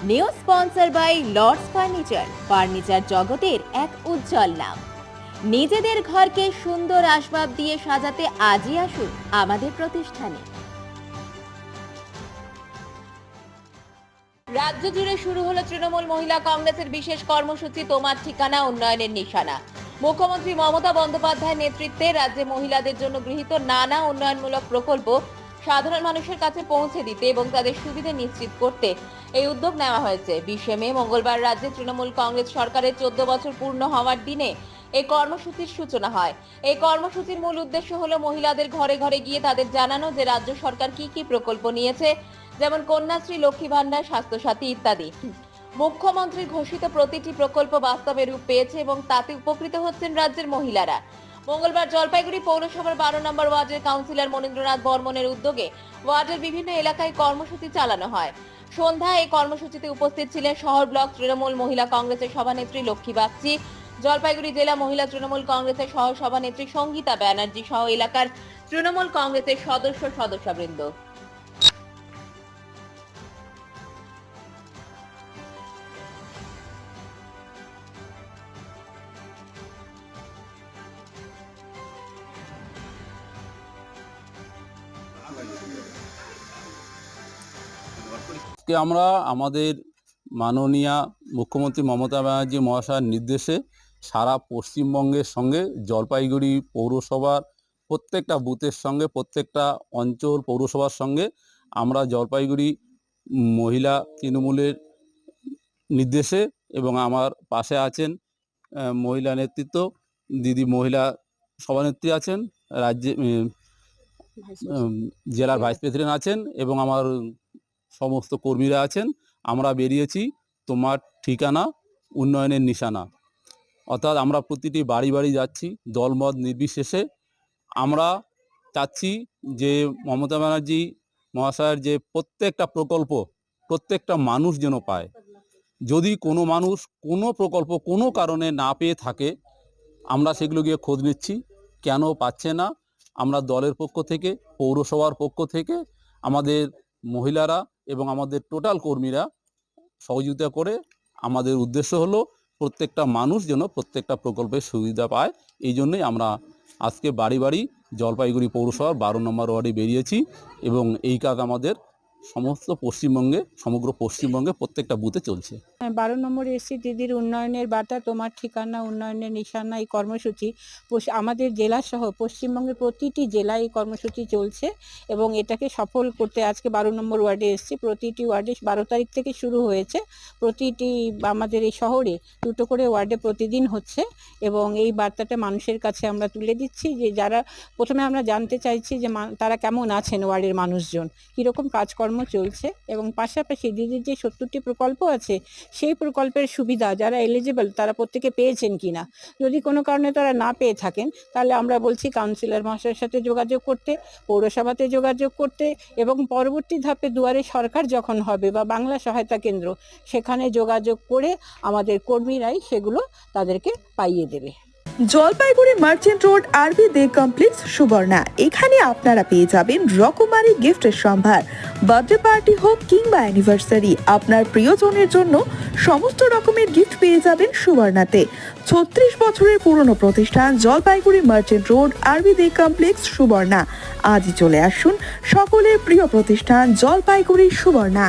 New sponsor by Lords furniture জগতের এক উজ্জ্বল নাম। নিজেদের ঘরকে সুন্দর আসবাব দিয়ে সাজাতে আজই আসুন আমাদের প্রতিষ্ঠানে। রাজ্য জুড়ে শুরু হলো তৃণমূল মহিলা কংগ্রেসের বিশেষ কর্মসূচি তোমার ঠিকানা উন্নয়নের নিশানা। মুখ্যমন্ত্রী মমতা বন্দ্যোপাধ্যায়ের নেতৃত্বে রাজ্যে মহিলাদের জন্য গৃহীত নানা উন্নয়নমূলক প্রকল্প সাধারণ মানুষের কাছে পৌঁছে দিতে এবং তাদের সুবিধা নিশ্চিত করতে এই উদ্যোগ নেওয়া হয়েছে। 20 মে মঙ্গলবার রাজ্যে তৃণমূল কংগ্রেস সরকারের 14 বছর পূর্ণ হওয়ার দিনে এই কর্মসূচির সূচনা হয়। এই কর্মসূচির মূল উদ্দেশ্য হলো মহিলাদের ঘরে ঘরে গিয়ে তাদের জানানো যে রাজ্য সরকার কি কি প্রকল্প নিয়েছে, যেমন কন্যাশ্রী, লক্ষ্মী ভান্ডার, স্বাস্থ্যসাথী ইত্যাদি। মুখ্যমন্ত্রীর ঘোষিত প্রতিটি প্রকল্প বাস্তবে রূপ পেয়েছে এবং তাতে উপকৃত হচ্ছেন রাজ্যের মহিলারা। মঙ্গলবার জলপাইগুড়ি পৌরসভার 12 নম্বর ওয়ার্ডের কাউন্সিলর মনীন্দ্রনাথ বর্মনের উদ্যোগে ওয়ার্ডের বিভিন্ন এলাকায় কর্মসূচি চালানো হয়। সন্ধ্যায় এই কর্মসূচিতে উপস্থিত ছিলেন শহর ব্লক তৃণমূল মহিলা কংগ্রেসের সভানেত্রী লক্ষ্মী বাগচি, জলপাইগুড়ি জেলা মহিলা তৃণমূল কংগ্রেসের সহ সভানেত্রী সঙ্গীতা ব্যানার্জি সহ এলাকার তৃণমূল কংগ্রেসের সদস্যবৃন্দ। আমরা আমাদের মাননীয় মুখ্যমন্ত্রী মমতা ব্যানার্জি মহাশয়ের নির্দেশে সারা পশ্চিমবঙ্গের সঙ্গে জলপাইগুড়ি পৌরসভার প্রত্যেকটা বুথের সঙ্গে, প্রত্যেকটা অঞ্চল পৌরসভার সঙ্গে আমরা জলপাইগুড়ি মহিলা তৃণমূলের নির্দেশে এবং আমার পাশে আছেন মহিলা নেতৃত্ব দিদি, মহিলা সভানেত্রী আছেন, রাজ্যে জেলার ভাইস প্রেসিডেন্ট আছেন এবং আমার সমস্ত কর্মীরা আছেন। আমরা বেরিয়েছি তোমার ঠিকানা উন্নয়নের নিশানা, অর্থাৎ আমরা প্রতিটি বাড়ি বাড়ি যাচ্ছি দলমত নির্বিশেষে। আমরা চাচ্ছি যে মমতা ব্যানার্জি মহাশয়ের যে প্রত্যেকটা প্রকল্প প্রত্যেকটা মানুষ যেন পায়। যদি কোনো মানুষ কোনো প্রকল্প কোনো কারণে না পেয়ে থাকে, আমরা সেগুলো গিয়ে খোঁজ নিচ্ছি কেন পাচ্ছে না। আমরা দলের পক্ষ থেকে, পৌরসভার পক্ষ থেকে, আমাদের মহিলারা এবং আমাদের টোটাল কর্মীরা সহযোগিতা করে আমাদের উদ্দেশ্য হলো প্রত্যেকটা মানুষ যেন প্রত্যেকটা প্রকল্পের সুবিধা পায়। এই জন্যই আমরা আজকে বাড়ি বাড়ি জলপাইগুড়ি পৌরসভার 12 নম্বর ওয়ার্ডে বেরিয়েছি এবং এই কাজ আমাদের সমগ্র পশ্চিমবঙ্গে প্রত্যেকটা বুথে চলছে। 12 নম্বরে এসছি দিদির উন্নয়নের বার্তা তোমার ঠিকানা উন্নয়নের নিশানা। এই কর্মসূচি আমাদের জেলা সহ পশ্চিমবঙ্গের প্রতিটি জেলায় এই কর্মসূচি চলছে এবং এটাকে সফল করতে আজকে 12 নম্বর ওয়ার্ডে এসছি। প্রতিটি ওয়ার্ডে 12 তারিখ থেকে শুরু হয়েছে। প্রতিটি আমাদের এই শহরে 2টো করে ওয়ার্ডে প্রতিদিন হচ্ছে এবং এই বার্তাটা মানুষের কাছে আমরা তুলে দিচ্ছি যে যারা প্রথমে আমরা জানতে চাইছি যে তারা কেমন আছেন, ওয়ার্ডের মানুষজন কীরকম কাজকর্ম চলছে এবং পাশাপাশি দিদির যে 70টি প্রকল্প আছে সেই প্রকল্পের সুবিধা যারা এলিজিবল তারা প্রত্যেকে পেয়েছেন কিনা। যদি কোনো কারণে তারা না পেয়ে থাকেন তাহলে আমরা বলছি কাউন্সিলর মহাশয়ের সাথে যোগাযোগ করতে, পৌরসভাতে যোগাযোগ করতে এবং পরবর্তী ধাপে দুয়ারে সরকার যখন হবে বা বাংলা সহায়তা কেন্দ্র সেখানে যোগাযোগ করে আমাদের কর্মীরাই সেগুলো তাদেরকে পাইয়ে দেবে। জলপাইগুড়ি মার্চেন্ট রোড আরবি দে কমপ্লেক্স সুবর্ণা। এখানে আপনারা পেয়ে যাবেন রকমারি গিফটের সম্ভার। বার্থডে পার্টি হোক কিংবা অ্যানিভার্সারি, আপনার প্রিয়জনের জন্য সমস্ত রকমের গিফট পেয়ে যাবেন সুবর্ণাতে। 36 বছরের পুরনো প্রতিষ্ঠান জলপাইগুড়ি মার্চেন্ট রোড আরবি দে কমপ্লেক্স সুবর্ণা। আজই চলে আসুন সকলের প্রিয় প্রতিষ্ঠান জলপাইগুড়ি সুবর্ণা।